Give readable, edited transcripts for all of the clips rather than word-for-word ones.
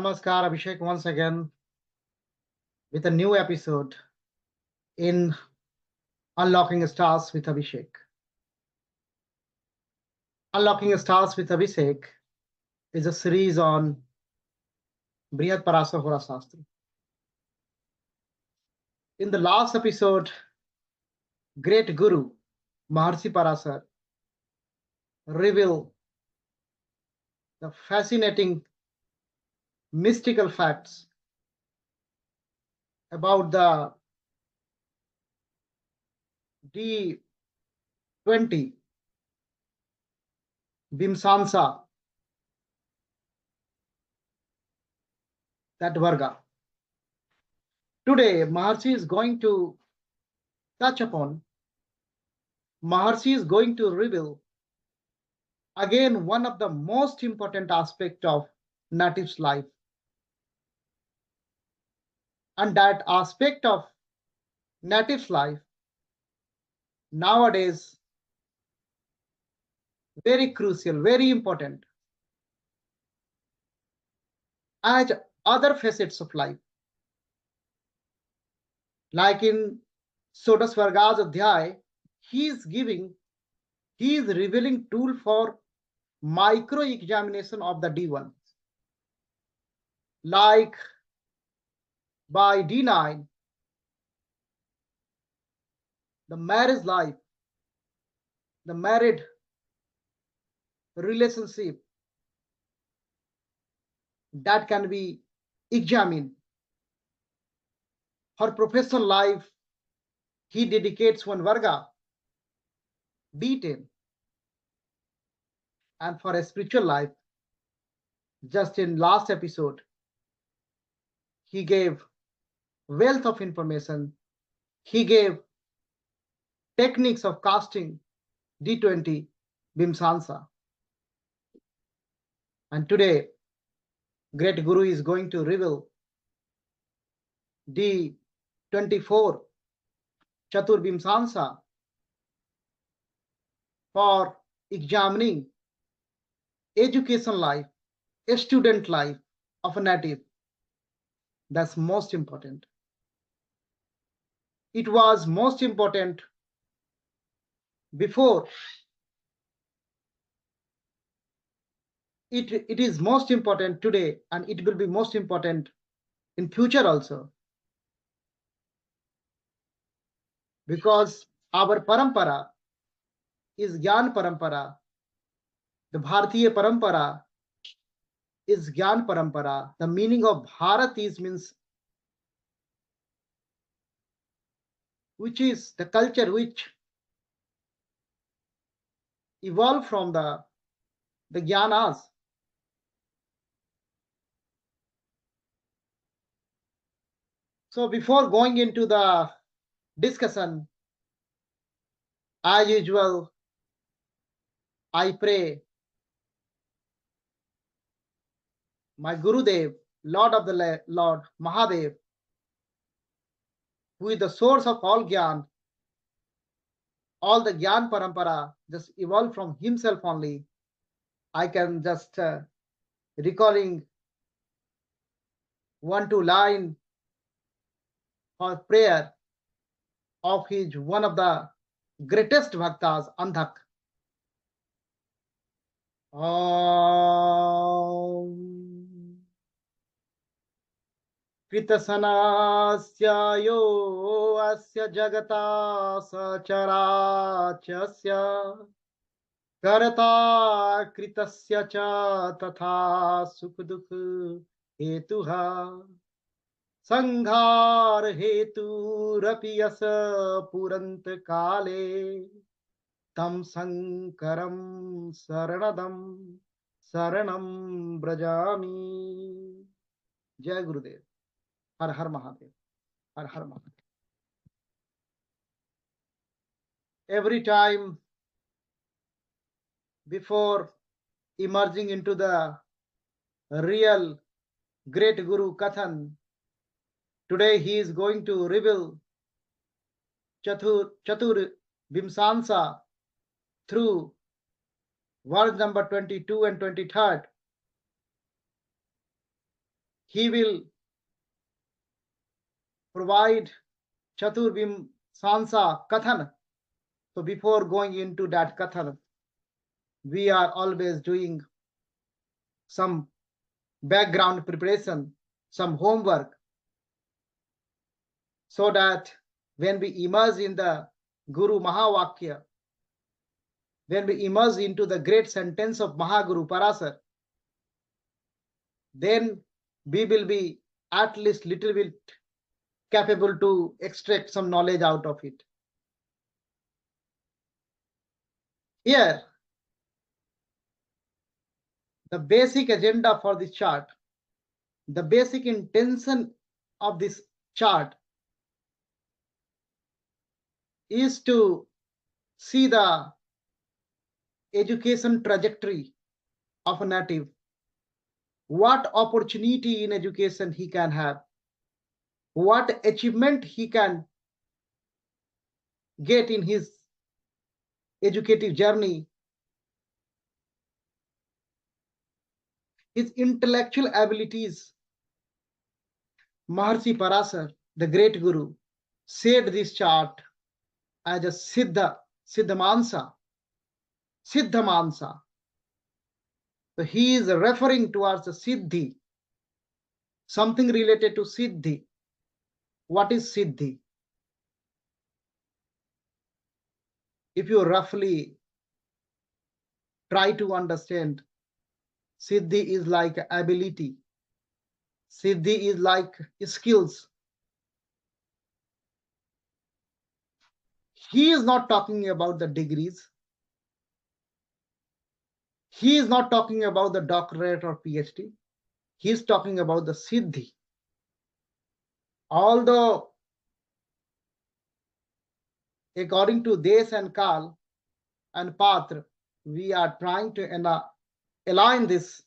Namaskar, Abhishek, once again with a new episode in Unlocking Stars with Abhishek. Unlocking Stars with Abhishek is a series on Brihat Parashara Hora Shastra. In the last episode, great Guru Maharshi Parashara revealed the fascinating mystical facts about the D20 Vimsamsha, that Varga. Today, Maharshi is going to touch upon, Maharshi is going to reveal again one of the most important aspects of native's life. And that aspect of native's life nowadays very crucial, very important as other facets of life. Like in Shodash Vargas Adhyay, he is revealing tool for micro examination of the D1. Like by D9, the marriage life, the married relationship, that can be examined. For professional life, he dedicates one Varga, D10. And for a spiritual life, just in last episode, he gave wealth of information. He gave techniques of casting D20 Vimsamsha. And today, great Guru is going to reveal D24 Chaturvimshamsha for examining education life, a student life of a native. That's most important. It was most important before. It is most important today, and it will be most important in future also. Because our parampara is Gyan Parampara. The Bharatiya Parampara is Gyan Parampara. The meaning of Bharat means which is the culture which evolved from the Gyanas. So before going into the discussion, as usual, I pray my Gurudev, Lord of the Lord, Mahadev, who is the source of all Gyan, all the Gyan Parampara just evolved from himself only. I can just recalling 1-2 line for prayer of his one of the greatest bhaktas, Andhak. Kritasanaasya asya jagata sacharachasya karata kritasya cha tatha sukh-dukh hetuha sanghar hetu yasa purant kale tam sankaram saranam brajami. Jai Gurudev. Har Har Mahadev. Har Har Mahadev. Every time before emerging into the real great Guru Kathan, today he is going to reveal Chaturvimshamsha through verse number 22 and 23. he will provide Chaturvimshamsha Kathan. So before going into that Kathan, we are always doing some background preparation, some homework, so that when we immerse in the Guru Mahavakya, when we immerse into the great sentence of Mahaguru Parashara, then we will be at least little bit capable to extract some knowledge out of it. Here, the basic agenda for this chart, the basic intention of this chart is to see the education trajectory of a native, what opportunity in education he can have, what achievement he can get in his educative journey, his intellectual abilities. Maharshi Parashara, the great Guru, said this chart as a Siddhamansa. So he is referring towards the Siddhi, something related to Siddhi. What is Siddhi? If you roughly try to understand, Siddhi is like ability. Siddhi is like skills. He is not talking about the degrees. He is not talking about the doctorate or PhD. He is talking about the Siddhi. Although, according to Desh and Kal and Patra, we are trying to align this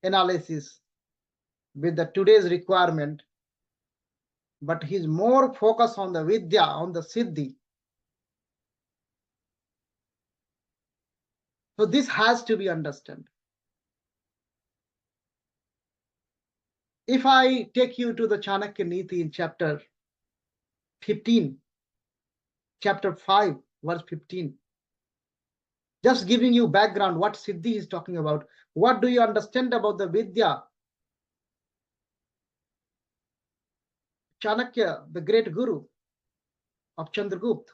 analysis with the today's requirement, but he's more focused on the Vidya, on the Siddhi. So this has to be understood. If I take you to the Chanakya Niti in chapter 15, chapter 5, verse 15, just giving you background, what Siddhi is talking about. What do you understand about the Vidya? Chanakya, the great Guru of Chandragupta,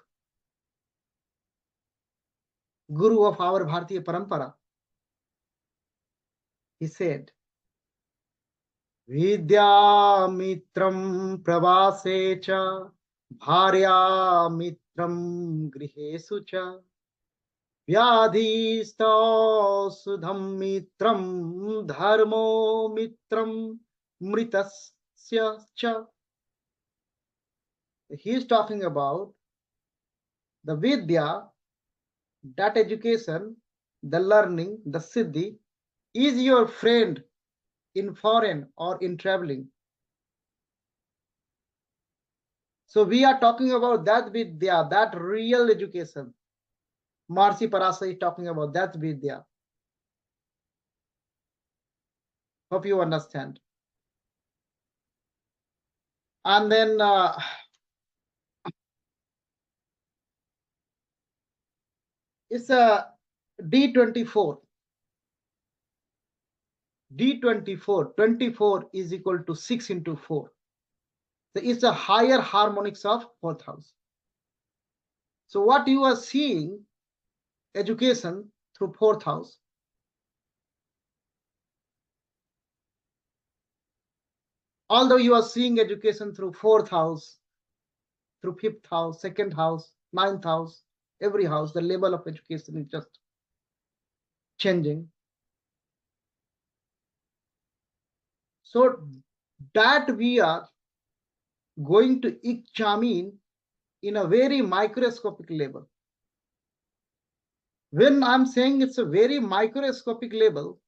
Guru of our Bharatiya Parampara, he said, Vidya mitram pravase cha, bharya mitram grihesu cha, vyadhisto sudham mitram dharmo mitram mritasya cha. He is talking about the Vidya, that education, the learning, the Siddhi is your friend in foreign or in traveling. So we are talking about that Vidya, that real education. Maharshi Parashara is talking about that Vidya. Hope you understand. And then it's a D24. D24, 24 is equal to 6 into 4. So it's a higher harmonics of fourth house. So what you are seeing, education through fourth house, although you are seeing education through fourth house, through fifth house, second house, ninth house, every house, the level of education is just changing. So that we are going to examine in a very microscopic level. When I'm saying it's a very microscopic level,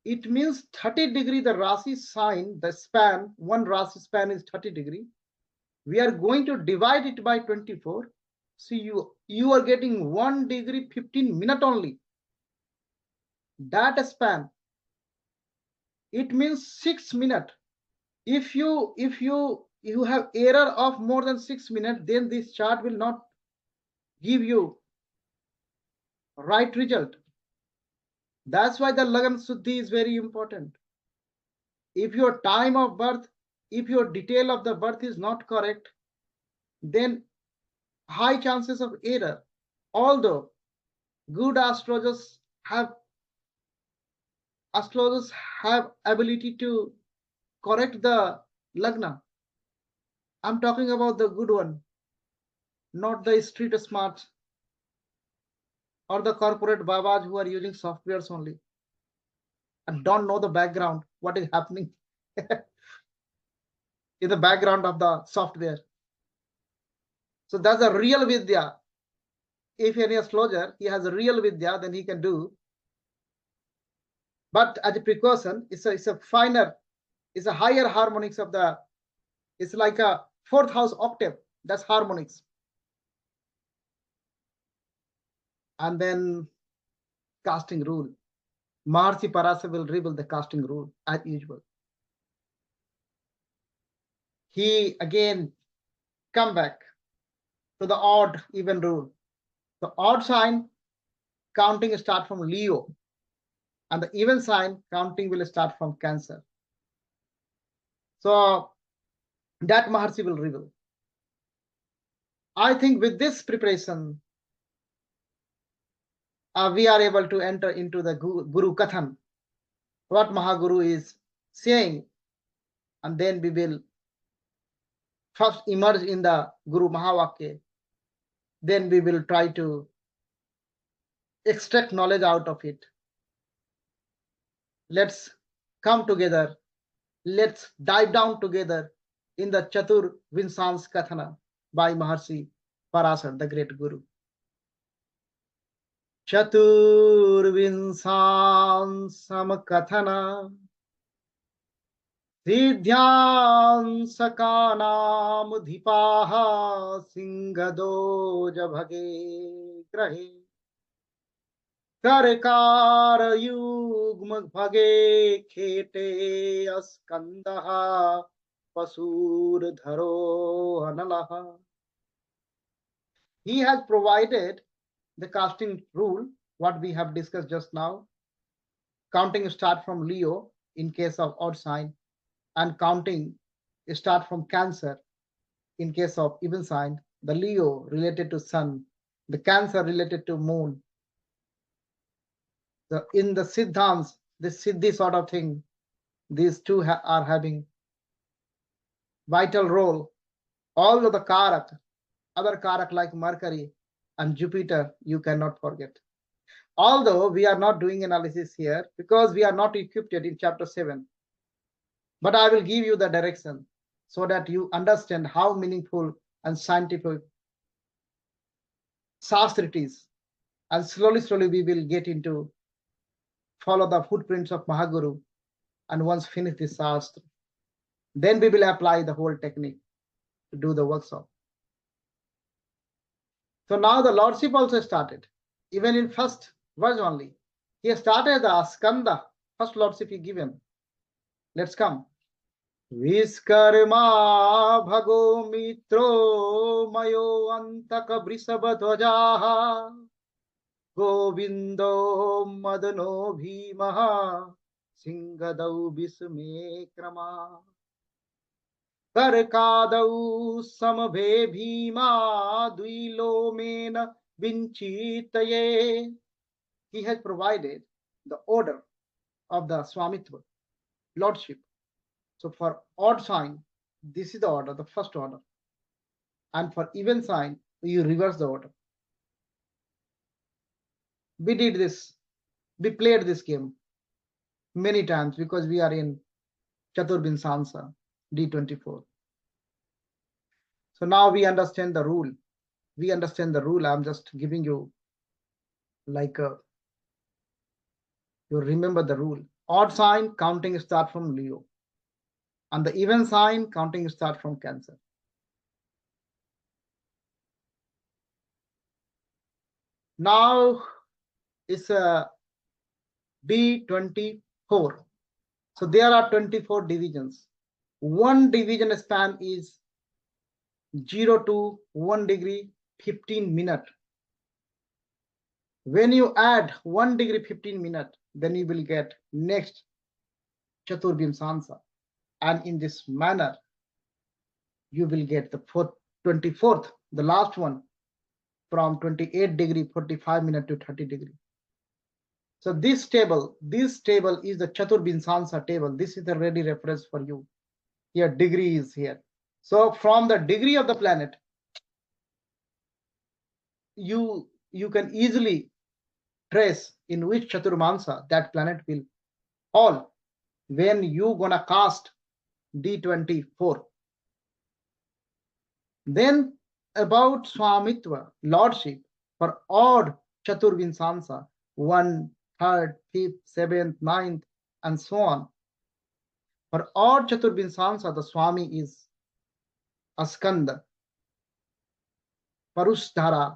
it means 30 degree, the Rashi sign, the span, one Rashi span is 30 degree. We are going to divide it by 24. See, you are getting 1 degree 15 minute only. That span, It means 6 minutes. If you have error of more than 6 minutes, then this chart will not give you right result. That's why the Lagan Suddhi is very important. If your time of birth, if your detail of the birth is not correct, then high chances of error. Although good astrologers have ability to correct the lagna. I'm talking about the good one, not the street smart or the corporate babas who are using softwares only and don't know the background, what is happening in the background of the software. So that's a real vidya. If any astrologer, he has a real vidya, then he can do. But as a precaution, it's a finer, it's a higher harmonics of the, it's like a fourth house octave. That's harmonics. And then casting rule. Maharshi Parashara will reveal the casting rule as usual. He again come back to the odd even rule. The odd sign counting start from Leo, and the even sign counting will start from Cancer. So that Maharshi will reveal. I think with this preparation, we are able to enter into the Guru Kathan, what Mahaguru is saying, and then we will first emerge in the Guru Mahavakya. Then we will try to extract knowledge out of it. Let's come together. Let's dive down together in the Chaturvimshamsha Kathana by Maharshi Parashara, the great Guru. Chaturvimshamsha Kathana Siddhyam Sakanam Dhipaha Singadoja Bhage Grahe Karkar Yugma Bhage Khete Askandaha Pasur Dharo Analaha. He has provided the casting rule, what we have discussed just now. Counting start from Leo in case of odd sign, and counting start from Cancer in case of even sign. The Leo related to Sun, the Cancer related to Moon. In the Siddhants, this Siddhi sort of thing, these two are having vital role. All of the Karak, other Karak like Mercury and Jupiter, you cannot forget. Although we are not doing analysis here because we are not equipped yet in chapter 7. But I will give you the direction so that you understand how meaningful and scientific Shastra it is. And slowly we will get into follow the footprints of Mahaguru. And once finish this Shastra, then we will apply the whole technique to do the workshop. So now the lordship also started. Even in first verse only, he started the Skanda, first lordship he given. Let's come. Viskarma bhago mitro mayo antaka brisabadvajaha govindo madano bhimaha singadau bisme krama karkadau samabhe bhima duilomena vinchitaye. He has provided the order of the Swamitva, lordship. So for odd sign, this is the order, the first order. And for even sign, you reverse the order. We did this, we played this game many times because we are in Chaturvimshamsha D24. So now we understand the rule. We understand the rule. I'm just giving you like you remember the rule. Odd sign, counting start from Leo. And the even sign, counting start from Cancer. Now it's a D24. So there are 24 divisions. One division span is 0 to 1 degree 15 minutes. When you add 1 degree 15 minutes, then you will get next Chaturvimshamsha. And in this manner, you will get the 24th, the last one, from 28 degree 45 minutes to 30 degree. So this table is the Chaturvimshamsha table. This is the ready reference for you. Here degree is here. So from the degree of the planet, you can easily trace in which Chaturvimshamsha that planet will fall when you gonna cast D24. Then about Swamitva, lordship, for odd Chaturvimshamsha, 1, 3rd, 5th, 7th, 9th, and so on. For odd Chaturvimshamsha, the Swami is Askanda, Parushdhara,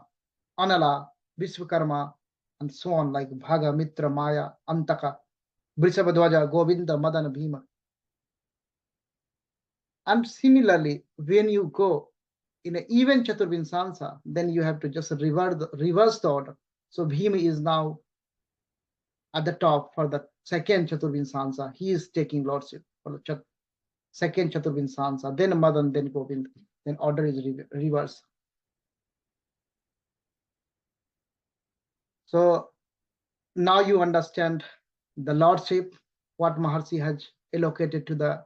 Anala, Vishwakarma, and so on, like Bhaga, Mitra, Maya, Antaka, Vrishabhadwaja, Govinda, Madana, Bhima. And similarly, when you go in an even Chaturvimshamsha, then you have to just reverse the order. So Bhima is now at the top for the second Chaturvimshamsha. He is taking lordship for the second Chaturvimshamsha, then Madan, then Govind. Then order is reversed. So now you understand the lordship, what Maharshi has allocated to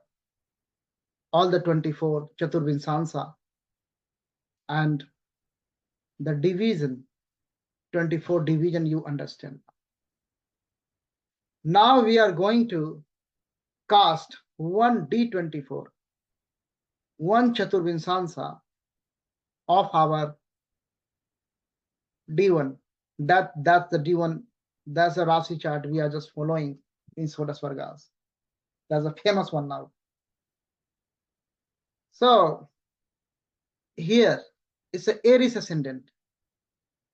all the 24 Chaturvimshamsha, and the division, 24 division, you understand. Now we are going to cast one D24, one Chaturvimshamsha of our D1. That's the D1. That's the Rasi chart we are just following in Shodash Vargas. That's a famous one now. So here it's an Aries ascendant,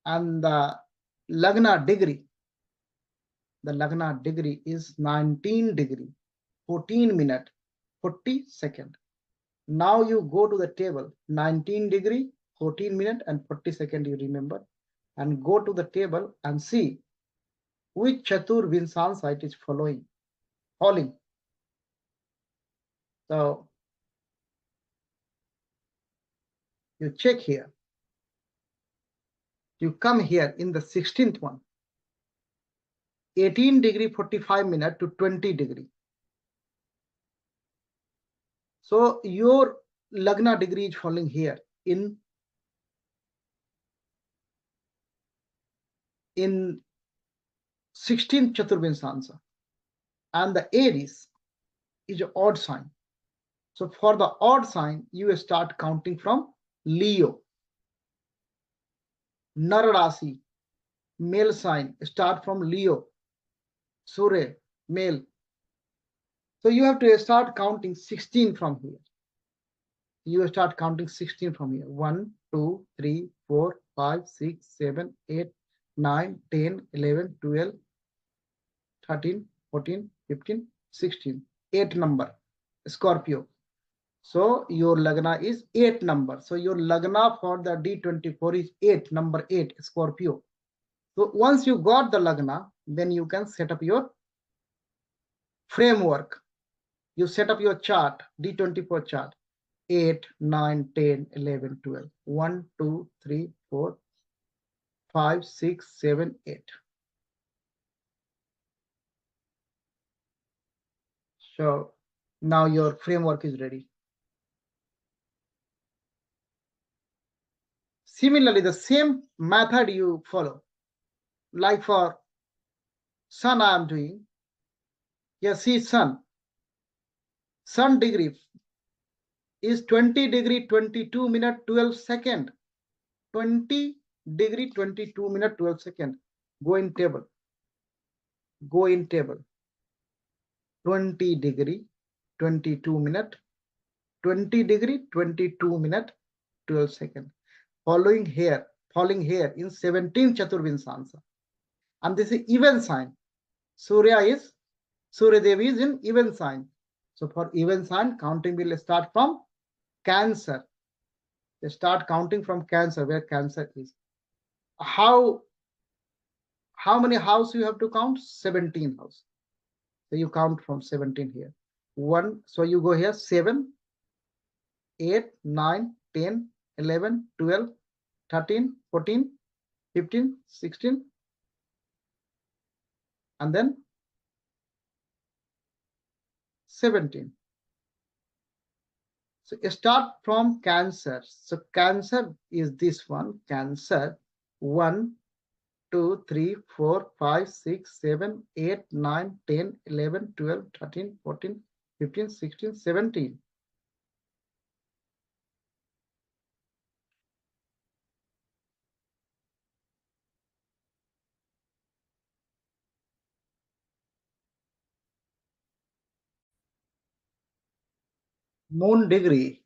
and the Lagna degree. The Lagna degree is 19 degree, 14 minute, 40 second. Now you go to the table, 19 degree, 14 minute, and 40 second, you remember, and go to the table and see which Chaturvimshamsha it is falling. So you check here. You come here in the 16th one, 18 degree 45 minute to 20 degree. So your Lagna degree is falling here in 16th Chaturvimshamsha, and the Aries is an odd sign. So for the odd sign, you start counting from Leo. Nararasi, male sign, start from Leo. Surya, male. So you have to start counting 16 from here. You start counting 16 from here. 1, 2, 3, 4, 5, 6, 7, 8, 9, 10, 11, 12, 13, 14, 15, 16. 8 number, Scorpio. So your Lagna is 8 number. So your Lagna for the D24 is 8, number 8, Scorpio. So once you got the Lagna, then you can set up your framework. You set up your chart, D24 chart. 8, 9, 10, 11, 12. 1, 2, 3, 4, 5, 6, 7, 8. So now your framework is ready. Similarly, the same method you follow. Like for Sun, I am doing. Here, see Sun. Sun degree is 20 degree 22 minute 12 second. 20 degree 22 minute 12 second. Go in table. Go in table. 20 degree 22 minute 20 degree 22 minute 12 second. Falling here in 17 Chaturvimshamsha. And this is even sign. Surya is Surya Devi is in even sign. So for even sign, counting will start from Cancer. They start counting from Cancer, where Cancer is. How many house you have to count? 17 house. So you count from 17 here. 1. So you go here 7, 8, 9, 10, 11, 12, 13, 14, 15, 16, and then 17. So start from Cancer. So Cancer is this one. Cancer 1, 2, 3, 4, 5, 6, 7, 8, 9, 10, 11, 12, 13, 14, 15, 16, 17. Moon degree.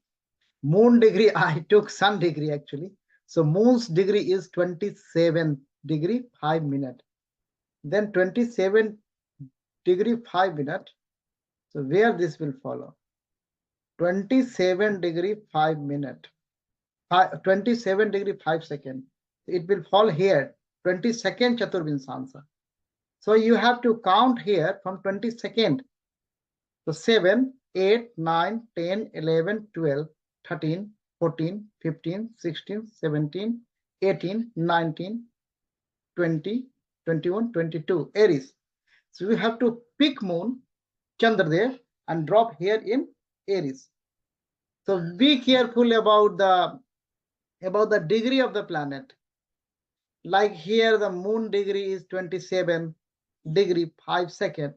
Moon degree, I took sun degree actually. So moon's degree is 27 degree 5 minute. Then 27 degree 5 minute. So where this will follow? 27 degree 5 minute. 27 degree 5 second. It will fall here. 22nd Chaturvimshamsha. So you have to count here from 22nd. So 7, 8, 9, 10, 11, 12, 13, 14, 15, 16, 17, 18, 19, 20, 21, 22, Aries. So you have to pick moon, Chandra there, and drop here in Aries. So be careful about the degree of the planet. Like here, the moon degree is 27 degree 5 second.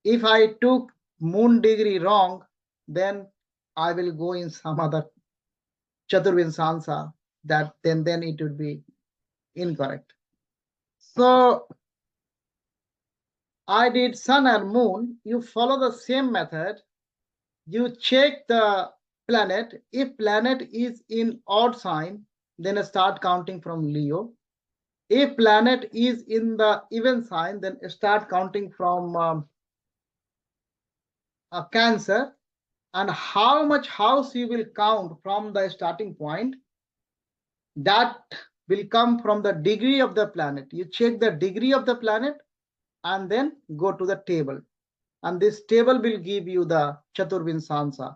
If I took moon degree wrong, then I will go in some other Chaturvimshamsha, that then it would be incorrect. So I did sun and moon. You follow the same method. You check the planet. If planet is in odd sign, then start counting from Leo. If planet is in the even sign, then start counting from Cancer. And how much house you will count from the starting point, that will come from the degree of the planet. You check the degree of the planet and then go to the table. And this table will give you the Chaturvimshamsha.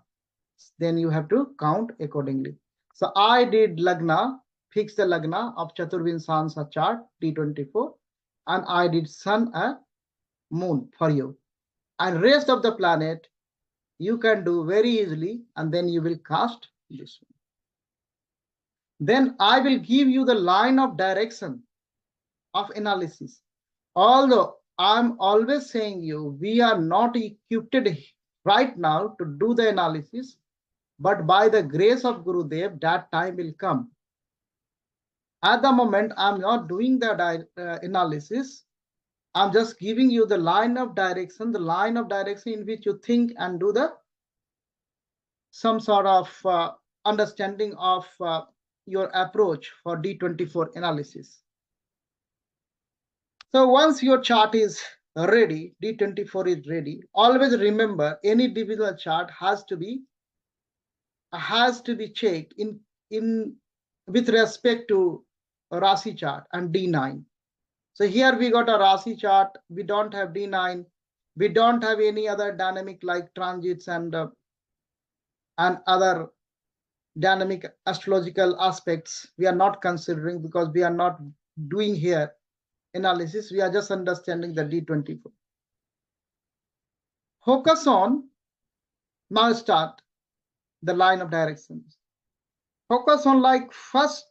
Then you have to count accordingly. So I did Lagna, fix the Lagna of Chaturvimshamsha chart D24, and I did sun and moon for you. And rest of the planet you can do very easily, and then you will cast this one. Then I will give you the line of direction of analysis. Although I'm always saying you, we are not equipped right now to do the analysis, but by the grace of Gurudev, that time will come. At the moment, I'm not doing the analysis. I'm just giving you the line of direction in which you think and do the some sort of understanding of your approach for D24 analysis. So once your chart is ready, D24 is ready, always remember any divisional chart has to be checked in with respect to a Rasi chart and D9. So here we got a Rasi chart, we don't have D9, we don't have any other dynamic like transits and other dynamic astrological aspects we are not considering, because we are not doing here analysis, we are just understanding the D24. Focus on, now start the line of directions. Focus on like first,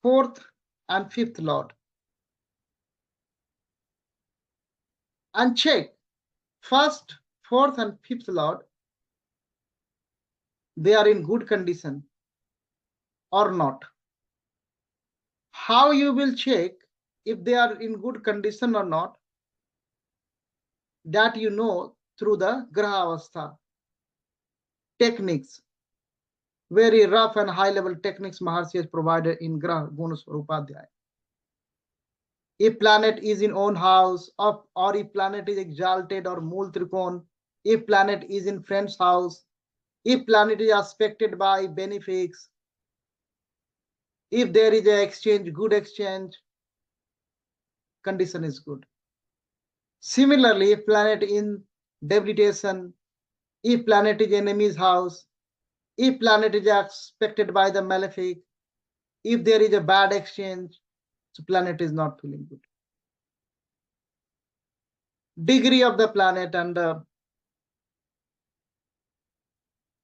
fourth, and fifth lord. And check first, fourth, and fifth lord, they are in good condition or not. How you will check if they are in good condition or not? That you know through the Graha Avastha techniques. Very rough and high level techniques Maharshi has provided in Graha Guna Swarupadhyaya. If planet is in own house, or if planet is exalted or mool trikon, if planet is in friend's house, if planet is aspected by benefics, if there is a exchange, good exchange, condition is good. Similarly, if planet in debilitation, if planet is enemy's house, if planet is aspected by the malefic, if there is a bad exchange, so planet is not feeling good. Degree of the planet and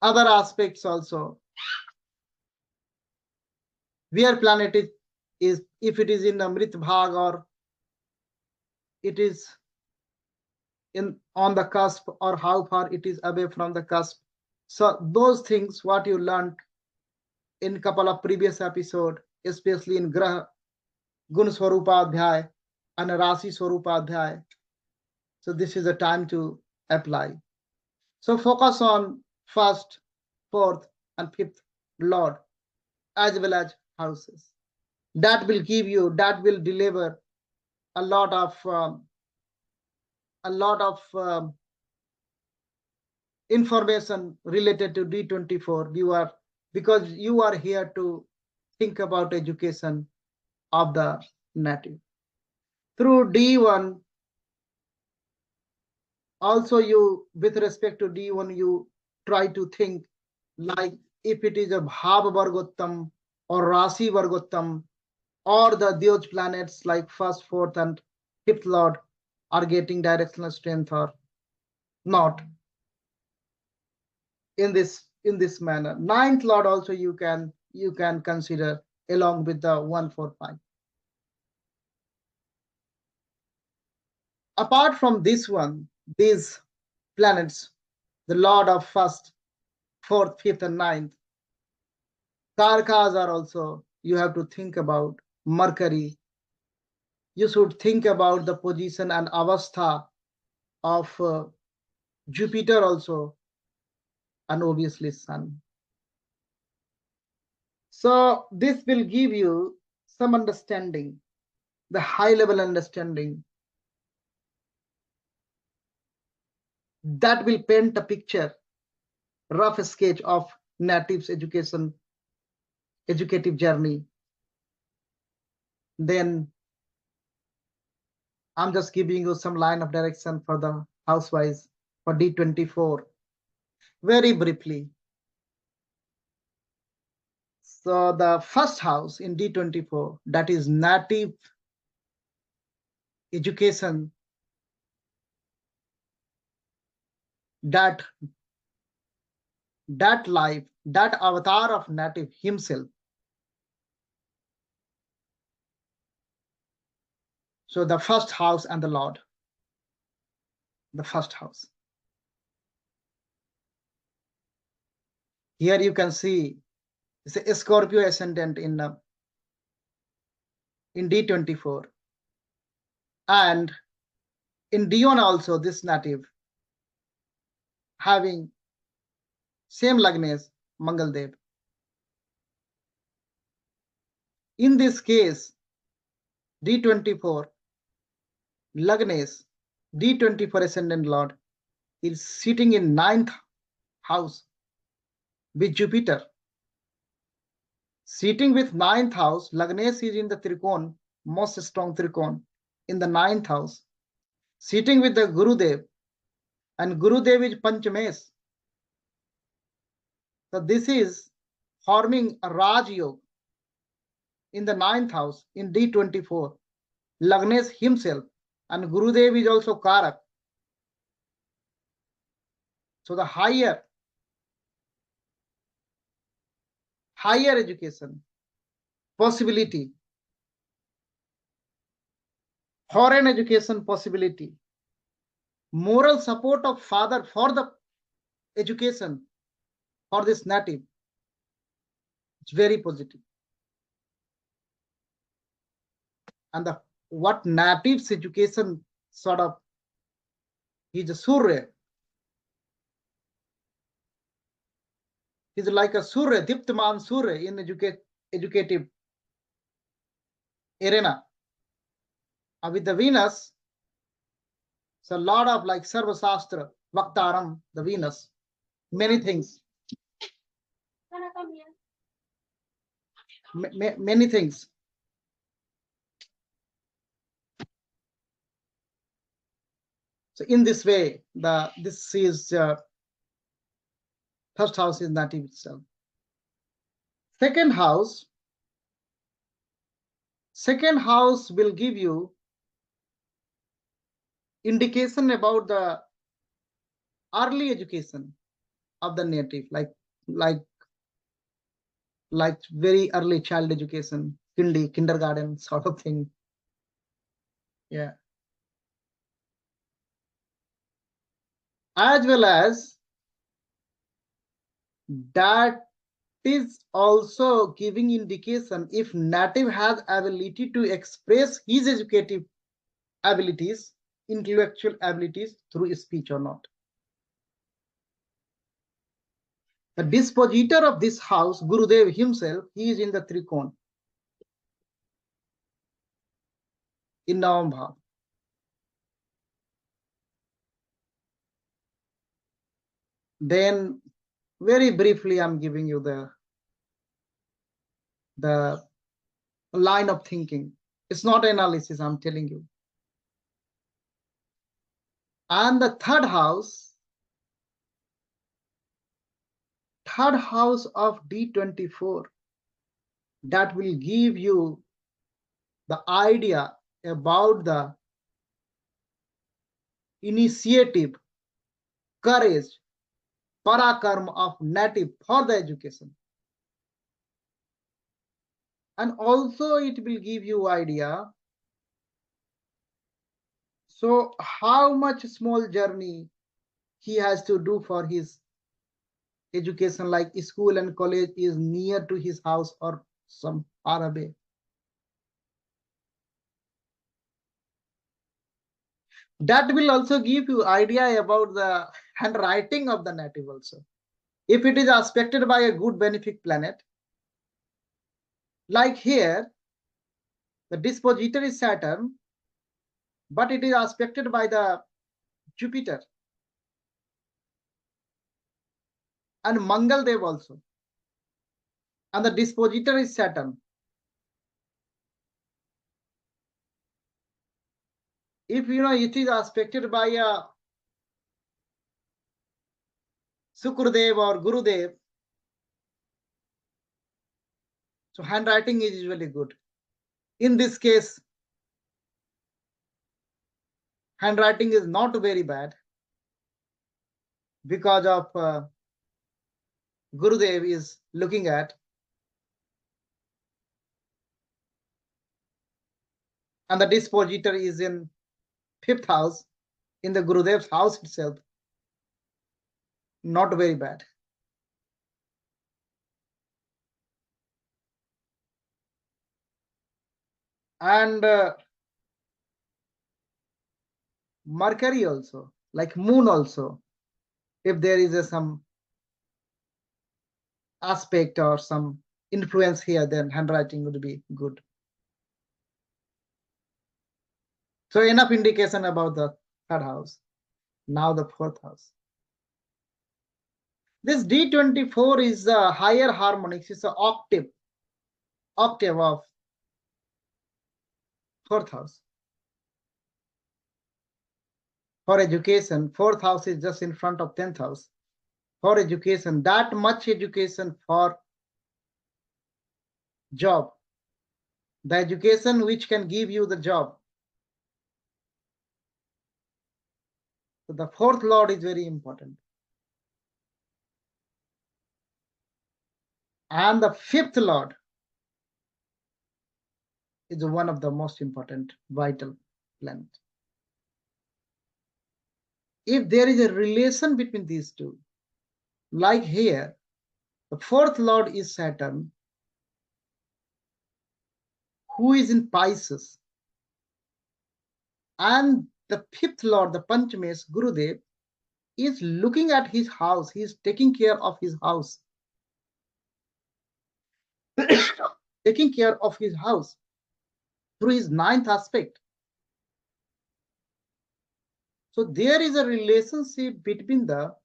other aspects also. Where planet is if it is in Amrit Bhag or it is in on the cusp, or how far it is away from the cusp. So those things what you learned in couple of previous episode, especially in Graha Gun Swarupadhyay and Rasi Swarupadhyay. So this is the time to apply. So focus on first, fourth, and fifth Lord, as well as houses. That will give you, that will deliver a lot of information related to D24. Because you are here to think about education of the native. Through D1, also you, with respect to D1, you try to think like if it is a Bhav Vargottam or Rasi Vargottam, or those planets like first, fourth, and fifth lord are getting directional strength or not. In this manner, ninth lord also you can consider along with the 1, 4, 5. Apart from this one, these planets, the lord of first, fourth, fifth, and ninth, Karkas are also you have to think about. Mercury, you should think about the position and avastha of Jupiter also, and obviously Sun. So this will give you some understanding, the high level understanding that will paint a picture, rough sketch of natives educative journey. Then I'm just giving you some line of direction for the housewise for D24 very briefly. So the first house in D24, that is native education, that life, that avatar of native himself. So the first house and the Lord, the first house. Here you can see it's a Scorpio ascendant in D24, and in D1 also this native having same Lagnes Mangaldev. In this case, D24 Lagnes, D24 ascendant Lord is sitting in 9th house with Jupiter. Sitting with 9th house, Lagnes is in the Trikon, most strong Trikon, in the 9th house. Sitting with the Gurudev, and Gurudev is Panchames. So this is forming a Raj Yoga in the 9th house in D24. Lagnes himself, and Gurudev is also Karak. So the higher education possibility, foreign education possibility, moral support of father for the education for this native, it's very positive. And what natives education sort of, he's a Surya. He's like a Surya, Diptaman Surya, in educative arena. With the Venus, so a lot of like Sarva Shastra, Vaktaram, the Venus, many things. Many things. So in this way, this is first house is native itself. Second house will give you indication about the early education of the native, like very early child education, kindergarten sort of thing. Yeah. As well as that is also giving indication if native has ability to express his educative abilities, intellectual abilities through speech or not. The dispositor of this house, Gurudev himself, he is in the Trikon, in Navam Bhav. Then very briefly, I'm giving you the line of thinking. It's not analysis, I'm telling you. And the third house of D24, that will give you the idea about the initiative, courage, parakarma of native for the education. And also it will give you idea, so how much small journey he has to do for his education, like school and college is near to his house or some far away. That will also give you idea about the handwriting of the native also. If it is aspected by a good benefic planet, like here, the dispositor is Saturn, but it is aspected by the Jupiter and Mangal Dev also. And the dispositor is Saturn. If it is aspected by a Sukradev or Gurudev, so handwriting is usually good. In this case, handwriting is not very bad because of Gurudev is looking at, and the dispositor is in 5th house, in the Gurudev's house itself. Not very bad. And Mercury also, like moon also, if there is some aspect or some influence here, then handwriting would be good. So enough indication about the third house. Now the fourth house. This D24 is a higher harmonics. It's an octave of fourth house. For education, fourth house is just in front of 10th house. For education, that much education for job. The education which can give you the job. So the fourth lord is very important. And the fifth lord is one of the most important vital planet. If there is a relation between these two, like here, the fourth lord is Saturn, who is in Pisces, and the fifth lord, the Panchamesh, Gurudev, is looking at his house. He is taking care of his house. Taking care of his house through his ninth aspect. So there is a relationship between the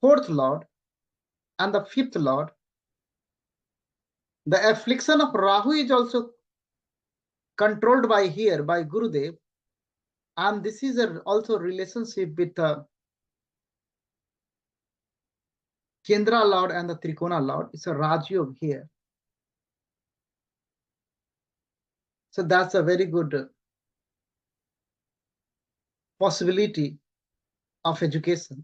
fourth lord and the fifth lord. The affliction of Rahu is also controlled by here by Gurudev, and this is also relationship with the Kendra lord and the Trikona lord. It's a Rajyog here. So that's a very good possibility of education.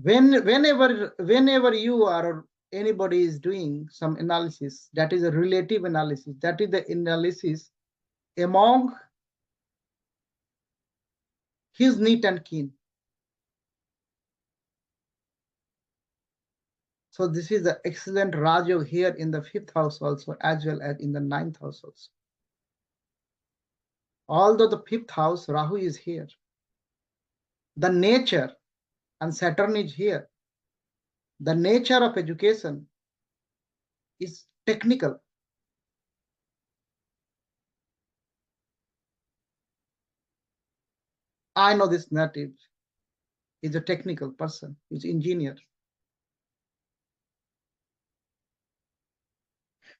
Whenever you are or anybody is doing some analysis, that is a relative analysis. That is the analysis among his neat and keen. So this is the excellent Rajyog here in the fifth house also, as well as in the ninth house also. Although the fifth house, Rahu is here, the nature, and Saturn is here. The nature of education is technical. I know this native is a technical person, is engineer.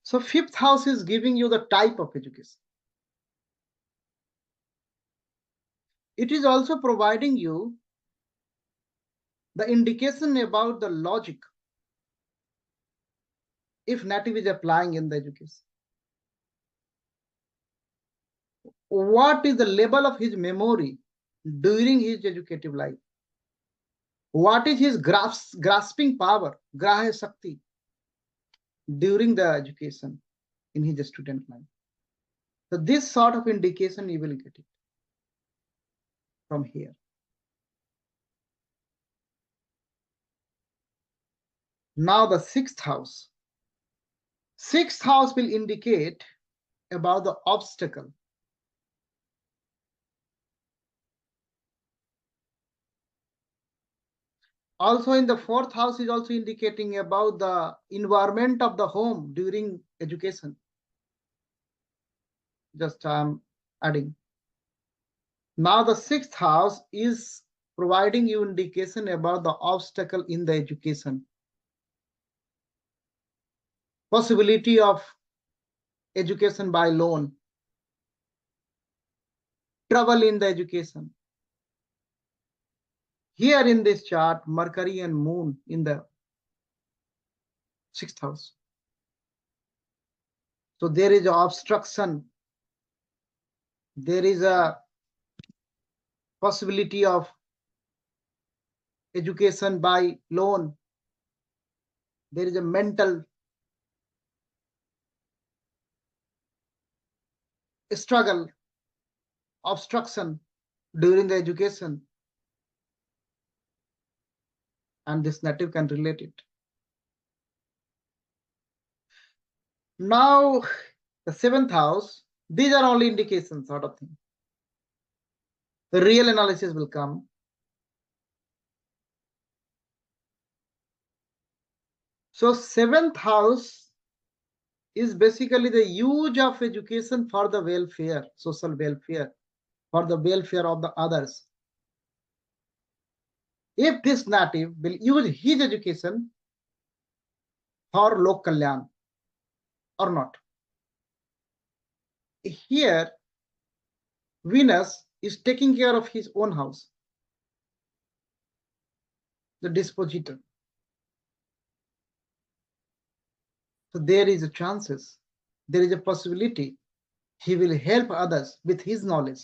So fifth house is giving you the type of education. It is also providing you the indication about the logic if native is applying in the education. What is the level of his memory during his educative life? What is his grasping power, Graha Shakti, during the education in his student life? So this sort of indication you will get it from here. Now the sixth house. Sixth house will indicate about the obstacle. Also in the fourth house is also indicating about the environment of the home during education. Just adding. Now the sixth house is providing you indication about the obstacle in the education. Possibility of education by loan. Trouble in the education. Here in this chart, Mercury and Moon in the sixth house. So there is an obstruction. There is a possibility of education by loan. There is a mental struggle, obstruction during the education. And this native can relate it. Now, the seventh house, these are only indications sort of thing. The real analysis will come. So seventh house is basically the use of education for the welfare, social welfare, for the welfare of the others. If this native will use his education for Lok Kalyan or not. Here, Venus is taking care of his own house, the dispositor. So there is a chances, there is a possibility he will help others with his knowledge.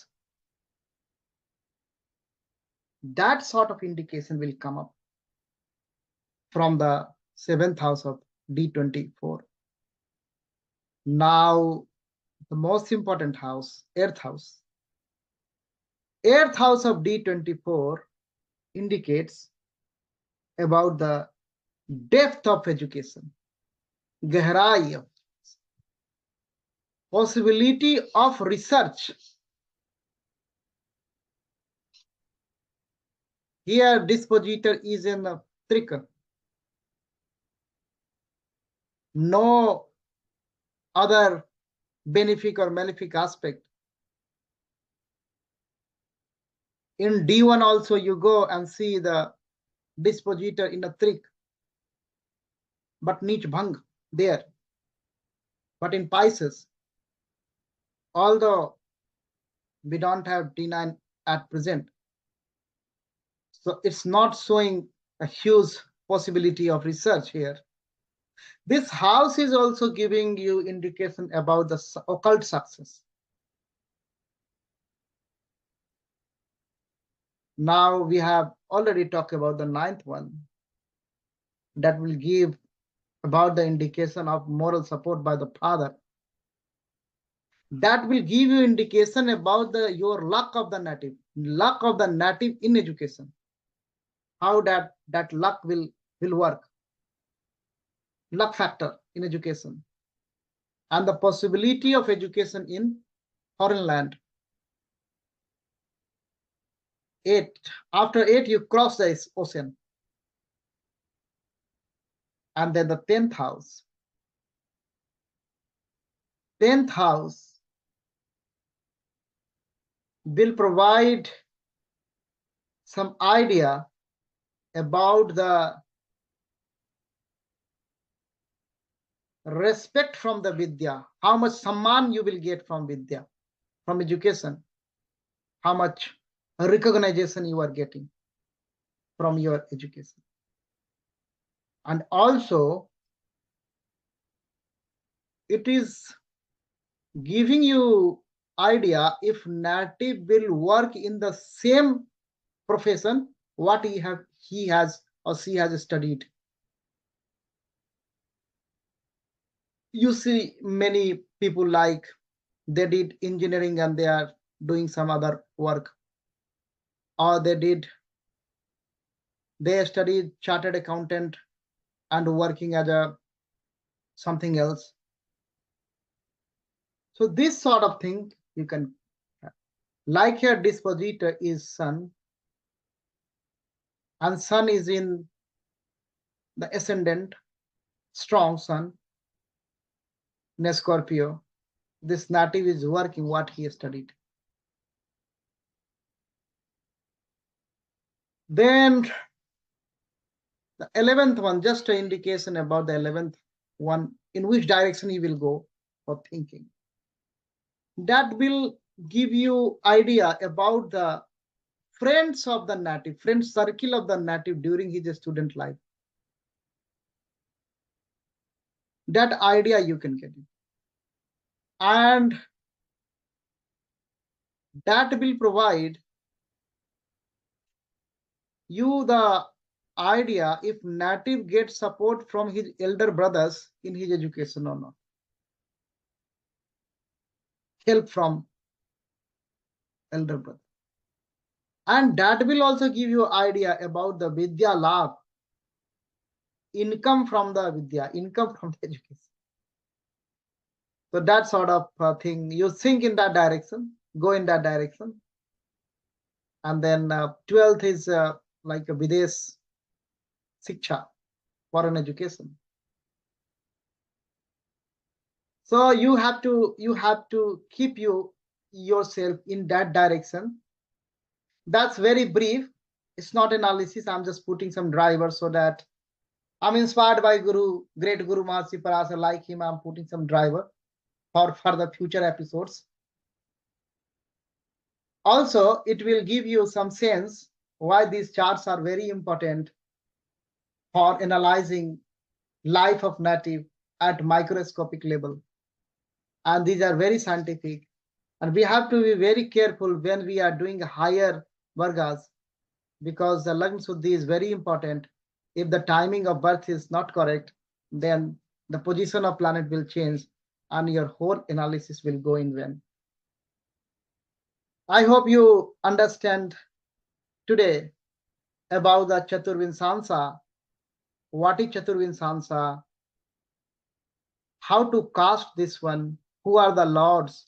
That sort of indication will come up from the seventh house of D24. Now, the most important house, earth house. Earth house of D24 indicates about the depth of education, gehrai of possibility of research. Here, dispositor is in the trika. No other benefic or malefic aspect. In D1 also you go and see the dispositor in a trick, but niche bhang there. But in Pisces, although we don't have D9 at present, so it's not showing a huge possibility of research here. This house is also giving you indication about the occult success. Now we have already talked about the ninth one that will give about the indication of moral support by the father. That will give you indication about your luck of the native in education, how that luck will work, luck factor in education, and the possibility of education in foreign land. 8, after 8 you cross the ocean, and then the 10th house. 10th house will provide some idea about the respect from the Vidya, how much samman you will get from Vidya, from education, how much recognition you are getting from your education. And also, it is giving you idea if native will work in the same profession what he has or she has studied. You see many people like they did engineering and they are doing some other work, or they studied chartered accountant and working as a something else. So this sort of thing you can, like your dispositor is sun, and sun is in the ascendant, strong sun, in Scorpio. This native is working what he studied. Then the 11th one, just an indication about the 11th one, in which direction he will go for thinking. That will give you idea about the friends of the native, friend circle of the native during his student life. That idea you can get it. And that will provide you the idea if native gets support from his elder brothers in his education or not. Help from elder brother. And that will also give you idea about the Vidya Labh, income from the Vidya, income from the education. So that sort of thing, you think in that direction, go in that direction. And then 12th is like a Videsh Shiksha, foreign education. So you have to keep yourself in that direction. That's very brief. It's not analysis. I'm just putting some drivers so that I'm inspired by Guru, great Guru Mahasi Parashara, like him. I'm putting some driver for the future episodes. Also, it will give you some sense why these charts are very important for analyzing life of native at microscopic level. And these are very scientific. And we have to be very careful when we are doing higher Vargas, because the Lagna Suddhi is very important. If the timing of birth is not correct, then the position of planet will change and your whole analysis will go in vain. I hope you understand today about the Chaturvimshamsha. What is Chaturvimshamsha? How to cast this one? Who are the lords?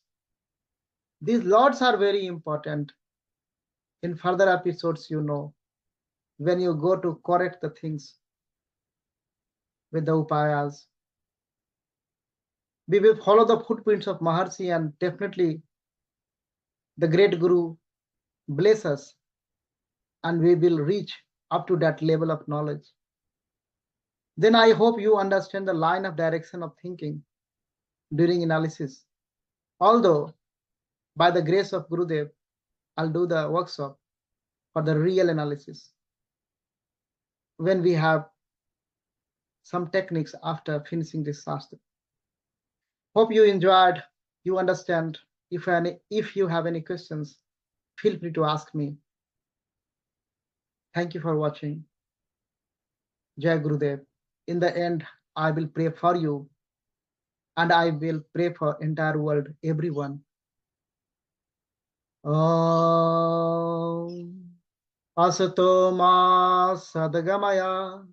These lords are very important. In further episodes, you know, when you go to correct the things with the upayas, we will follow the footprints of Maharshi, and definitely the great Guru bless us and we will reach up to that level of knowledge. Then I hope you understand the line of direction of thinking during analysis. Although, by the grace of Gurudev, I'll do the workshop for the real analysis when we have some techniques after finishing this Shastra. Hope you enjoyed, you understand. If you have any questions, feel free to ask me. Thank you for watching. Jai Gurudev. In the end, I will pray for you and I will pray for entire world, everyone. Asato ma sadgamaya,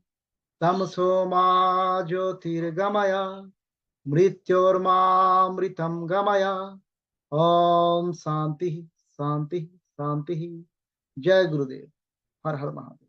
tamso ma jyotirgamaya, mrityorma mritam gamaya. Om Santi, Santi, Santi. Jai Gurudev. Har Har Mahadev.